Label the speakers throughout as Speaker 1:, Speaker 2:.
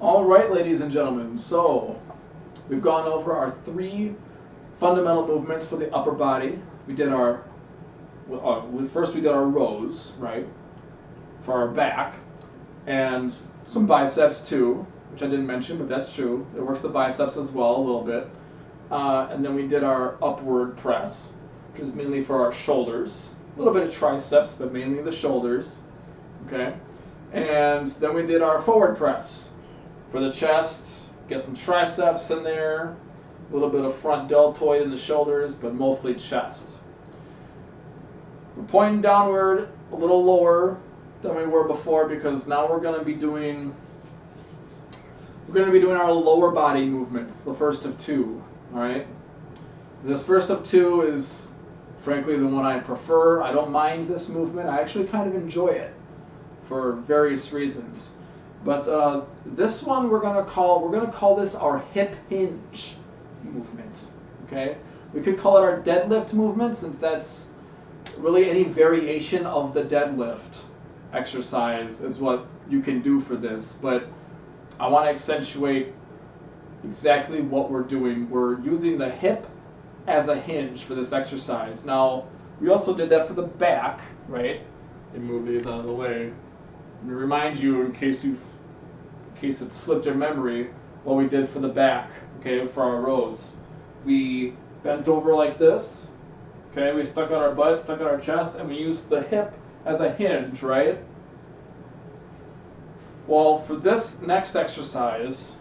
Speaker 1: All right, ladies and gentlemen, so we've gone over our three fundamental movements for the upper body. We did our, first we did our rows, right, for our back, and some biceps too, which I didn't mention, but that's true. It works the biceps as well a little bit. And then we did our upward press, which is mainly for our shoulders. A little bit of triceps, but mainly the shoulders, okay? And then we did our forward press for the chest, get some triceps in there, a little bit of front deltoid in the shoulders, but mostly chest. We're pointing downward a little lower than we were before because now we're going to be doing our lower body movements, the first of two, all right? This first of two is frankly the one I prefer. I don't mind this movement. I actually kind of enjoy it for various reasons. But this one we're gonna call this our hip hinge movement. Okay, we could call it our deadlift movement since that's really any variation of the deadlift exercise is what you can do for this. But I want to accentuate exactly what we're doing. We're using the hip as a hinge for this exercise. Now we also did that for the back, right? And move these out of the way. Let me remind you, in case it slipped your memory, what we did for the back, okay, for our rows. We bent over like this, okay, we stuck out our butt, stuck out our chest, and we used the hip as a hinge, right? Well, for this next exercise,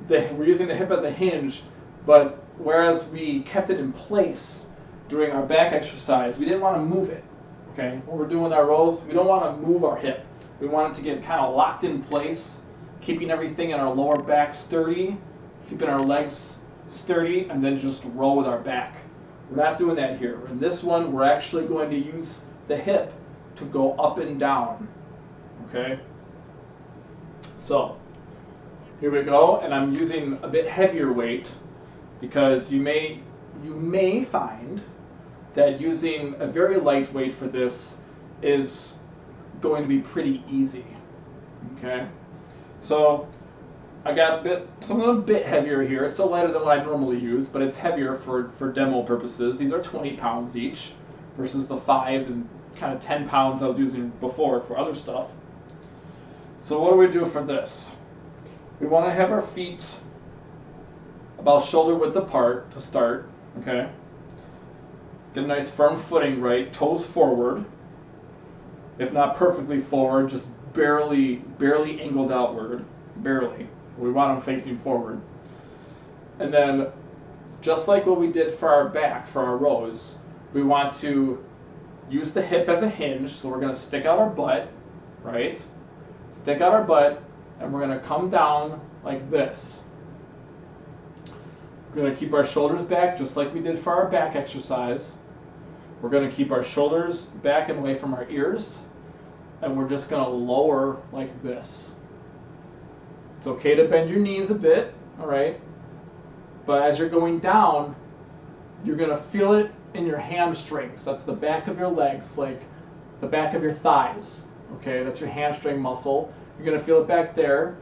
Speaker 1: we're using the hip as a hinge, but whereas we kept it in place during our back exercise, we didn't want to move it. Okay, when we're doing our rows, we don't want to move our hip. We want it to get kind of locked in place, keeping everything in our lower back sturdy, keeping our legs sturdy, and then just roll with our back. We're not doing that here. In this one, we're actually going to use the hip to go up and down. Okay? So, here we go, and I'm using a bit heavier weight because you may find that using a very light weight for this is going to be pretty easy. Okay, so I got something a bit heavier here. It's still lighter than what I normally use, but it's heavier for demo purposes. These are 20 pounds each versus the 5 and kind of 10 pounds I was using before for other stuff. So what do we do for this? We want to have our feet about shoulder width apart to start, okay? Get a nice firm footing, right? Toes forward. If not perfectly forward, just barely angled outward. Barely. We want them facing forward. And then, just like what we did for our back, for our rows, we want to use the hip as a hinge. So we're going to stick out our butt, right? Stick out our butt, and we're going to come down like this. We're going to keep our shoulders back just like we did for our back exercise. We're going to keep our shoulders back and away from our ears, and we're just going to lower like this. It's okay to bend your knees a bit, all right? But as you're going down, you're going to feel it in your hamstrings. That's the back of your legs, like the back of your thighs, okay? That's your hamstring muscle. You're going to feel it back there,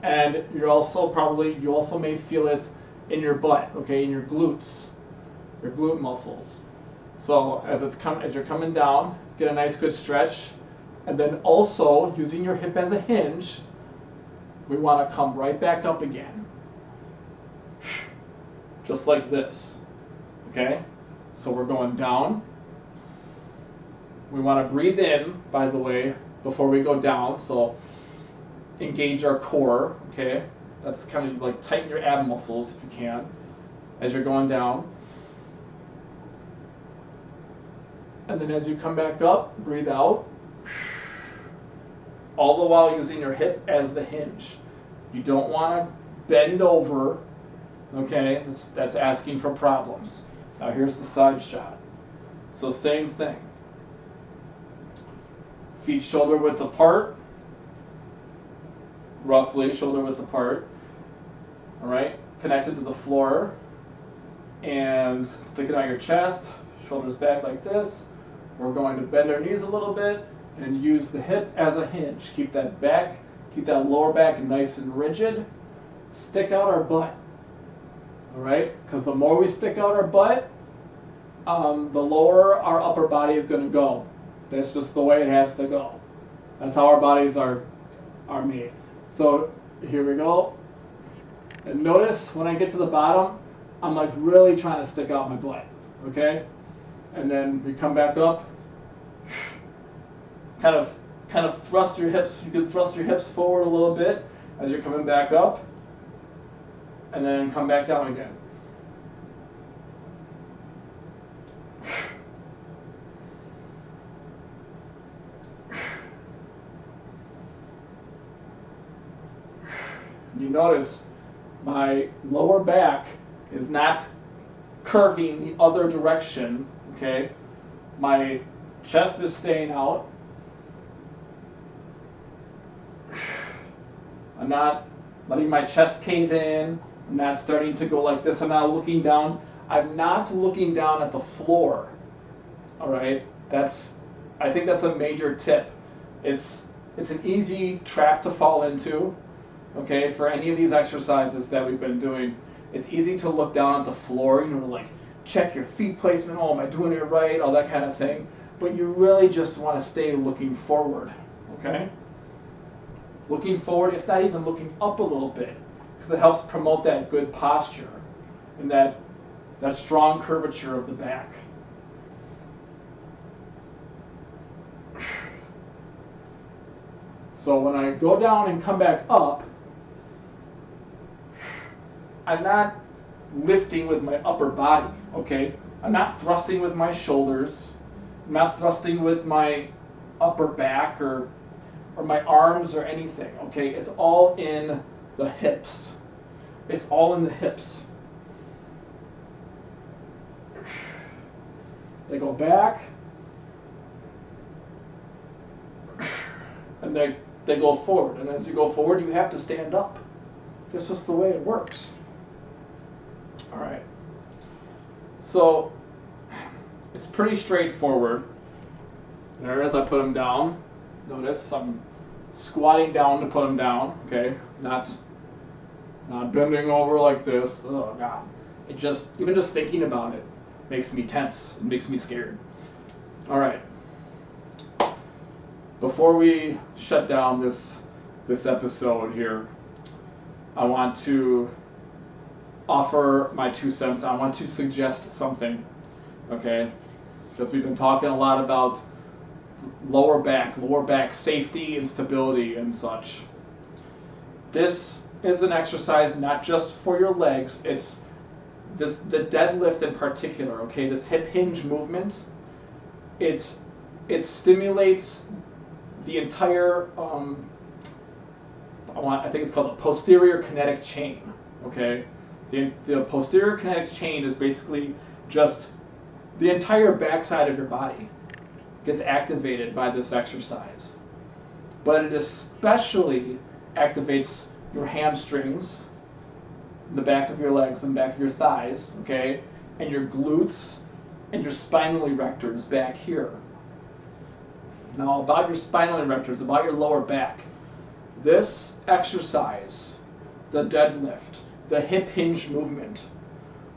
Speaker 1: and you also may feel it in your butt, okay, in your glutes, your glute muscles. So as you're coming down, get a nice good stretch, and then also using your hip as a hinge, we want to come right back up again, just like this. Okay, so we're going down. We want to breathe in, by the way, before we go down. So engage our core. Okay, that's kind of like tighten your ab muscles if you can as you're going down. And then as you come back up, breathe out. All the while using your hip as the hinge. You don't want to bend over, okay? That's asking for problems. Now here's the side shot. So same thing. Feet shoulder width apart. Roughly shoulder width apart. All right? Connected to the floor. And stick it on your chest. Shoulders back like this. We're going to bend our knees a little bit, and use the hip as a hinge. Keep that lower back nice and rigid. Stick out our butt, all right? Because the more we stick out our butt, the lower our upper body is going to go. That's just the way it has to go. That's how our bodies are made. So here we go. And notice when I get to the bottom, I'm like really trying to stick out my butt, okay? And then we come back up. Kind of thrust your hips. You can thrust your hips forward a little bit as you're coming back up, and then come back down again. You notice my lower back is not curving the other direction, okay? My chest is staying out. I'm not letting my chest cave in. I'm not starting to go like this. I'm not looking down. I'm not looking down at the floor. All right? I think that's a major tip. It's an easy trap to fall into. Okay, for any of these exercises that we've been doing, it's easy to look down at the floor, to like check your feet placement. Oh, am I doing it right? All that kind of thing. But you really just want to stay looking forward. Okay? Looking forward, if not even looking up a little bit, because it helps promote that good posture and that strong curvature of the back. So when I go down and come back up, I'm not lifting with my upper body, okay? I'm not thrusting with my shoulders. I'm not thrusting with my upper back or my arms or anything, okay? It's all in the hips. It's all in the hips. They go back, and they go forward. And as you go forward, you have to stand up. That's just the way it works. All right. So it's pretty straightforward. There, as I put them down, notice I'm squatting down to put them down. Okay, not bending over like this. Oh God, even just thinking about it makes me tense. It makes me scared. All right. Before we shut down this episode here, I want to offer my 2 cents. I want to suggest something, okay? Because we've been talking a lot about lower back safety and stability and such. This is an exercise not just for your legs. It's the deadlift in particular, okay? This hip hinge movement, it stimulates the entire I think it's called the posterior kinetic chain, okay? The posterior kinetic chain is basically just the entire backside of your body gets activated by this exercise. But it especially activates your hamstrings, the back of your legs and back of your thighs, okay? And your glutes and your spinal erectors back here. Now about your spinal erectors, about your lower back, this exercise, the deadlift, the hip hinge movement,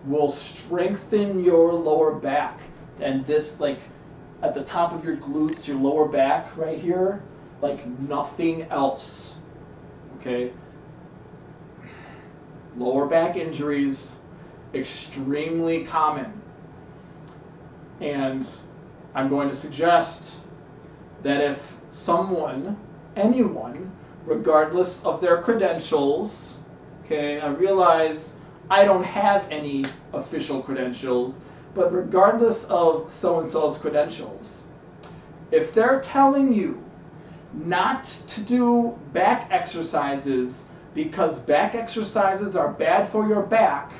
Speaker 1: will strengthen your lower back. And this, like, at the top of your glutes, your lower back right here, like nothing else, okay? Lower back injuries, extremely common. And I'm going to suggest that if anyone, regardless of their credentials, okay, I realize I don't have any official credentials, but regardless of so-and-so's credentials, if they're telling you not to do back exercises because back exercises are bad for your back,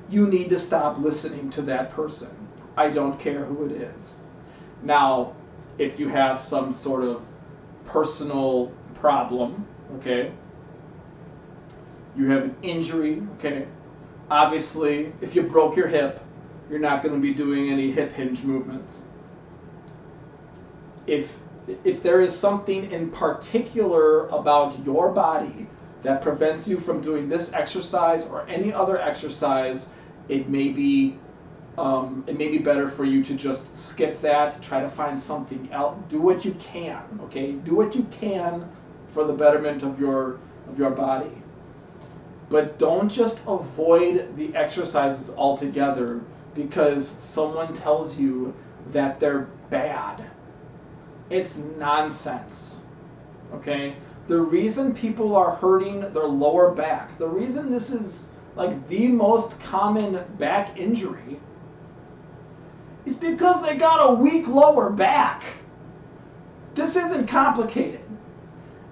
Speaker 1: you need to stop listening to that person. I don't care who it is. Now, if you have some sort of personal problem, okay, you have an injury, okay, obviously, if you broke your hip, you're not going to be doing any hip hinge movements. If if there is something in particular about your body that prevents you from doing this exercise or any other exercise, it may be better for you to just skip that, try to find something else. Do what you can, okay? Do what you can for the betterment of your body. But don't just avoid the exercises altogether because someone tells you that they're bad. It's nonsense, okay? The reason people are hurting their lower back, the reason this is like the most common back injury is because they got a weak lower back. This isn't complicated.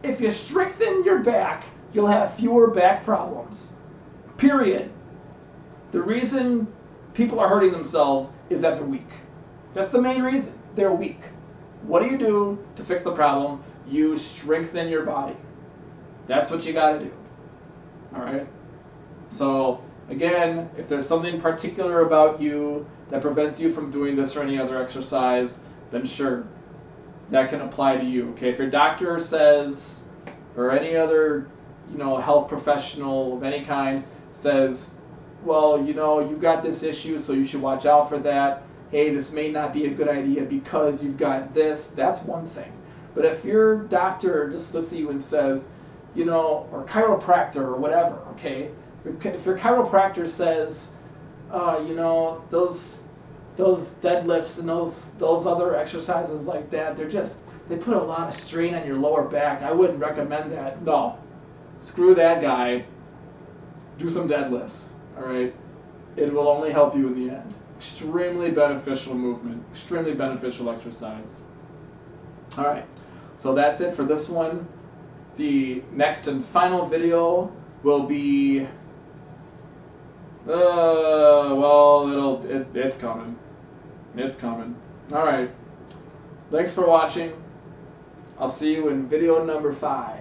Speaker 1: If you strengthen your back, you'll have fewer back problems. Period. The reason people are hurting themselves is that they're weak. That's the main reason. They're weak. What do you do to fix the problem? You strengthen your body. That's what you got to do. All right? So, again, if there's something particular about you that prevents you from doing this or any other exercise, then sure, that can apply to you. Okay? If your doctor says, or any other, health professional of any kind says, well, you've got this issue, so you should watch out for that. Hey, this may not be a good idea because you've got this, that's one thing. But if your doctor just looks at you and says, or chiropractor or whatever, okay? If your chiropractor says, those deadlifts and those other exercises like that, they put a lot of strain on your lower back. I wouldn't recommend that. No, screw that guy. Do some deadlifts, all right? It will only help you in the end. Extremely beneficial movement, extremely beneficial exercise. All right, so that's it for this one. The next and final video will be, it's coming. It's coming. All right, thanks for watching. I'll see you in video number 5.